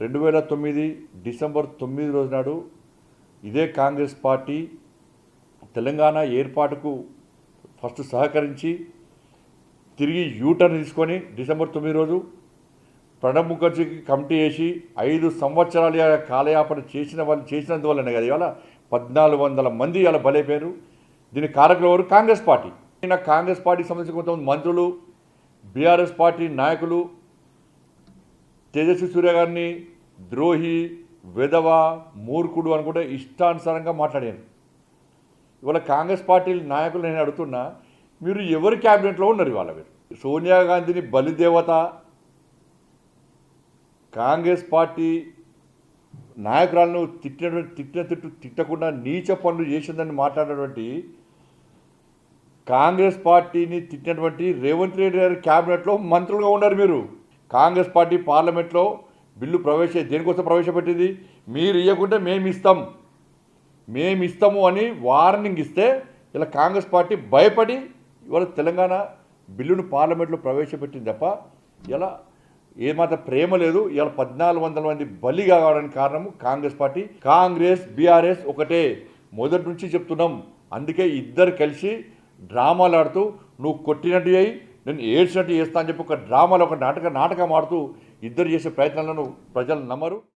2009 December 9 రోజు నాడు ఇదే కాంగ్రెస్ పార్టీ తెలంగాణ ఏర్పాటుకు ఫస్ట్ సహకరించి తిరిగి యూటర్న్ తీసుకొని డిసెంబర్ 9 రోజు ప్రణబ్ ముఖర్జీకి కమిటీ వేసి 5 సంవత్సరాల కాలయాపన చేసినందువల్లనే కదా ఇవాళ 1400 మంది ఇలా బలైపోయారు. దీని కారకులు ఎవరు? కాంగ్రెస్ పార్టీ. కాంగ్రెస్ పార్టీకి సంబంధించిన కొంతమంది మంత్రులు, బీఆర్ఎస్ పార్టీ నాయకులు తేజస్వి సూర్య గారిని ద్రోహి, వెధవ, మూర్ఖుడు అనుకుంటే ఇష్టానుసారంగా మాట్లాడాను. ఇవాళ కాంగ్రెస్ పార్టీ నాయకులు నేను అడుగుతున్నా, మీరు ఎవరి క్యాబినెట్లో ఉన్నారు? ఇవాళ మీరు సోనియా గాంధీని బలిదేవత, కాంగ్రెస్ పార్టీ నాయకురాలను తిట్టకుండా నీచ పనులు చేసిందని మాట్లాడినటువంటి కాంగ్రెస్ పార్టీని తిట్టినటువంటి రేవంత్ రెడ్డి గారి క్యాబినెట్లో మంత్రులుగా ఉన్నారు మీరు. కాంగ్రెస్ పార్టీ పార్లమెంట్లో బిల్లు దేనికోసం ప్రవేశపెట్టింది? మీరు ఇవ్వకుంటే మేము ఇస్తాము అని వార్నింగ్ ఇస్తే ఇలా కాంగ్రెస్ పార్టీ భయపడి ఇవాళ తెలంగాణ బిల్లును పార్లమెంట్లో ప్రవేశపెట్టింది తప్ప ఇలా ఏమాత్రం ప్రేమ లేదు. ఇవాళ 1400 మంది బలి కావడానికి కారణము కాంగ్రెస్ పార్టీ. కాంగ్రెస్ బీఆర్ఎస్ ఒకటే, మొదటి నుంచి చెప్తున్నాం. అందుకే ఇద్దరు కలిసి డ్రామాలు ఆడుతూ నువ్వు కొట్టినట్టు అయ్యి నేను ఏడ్చినట్టు చేస్తా అని చెప్పి ఒక డ్రామాలో ఒక నాటకం ఆడుతూ ఇద్దరు చేసే ప్రయత్నాలను ప్రజలు నమ్మరు.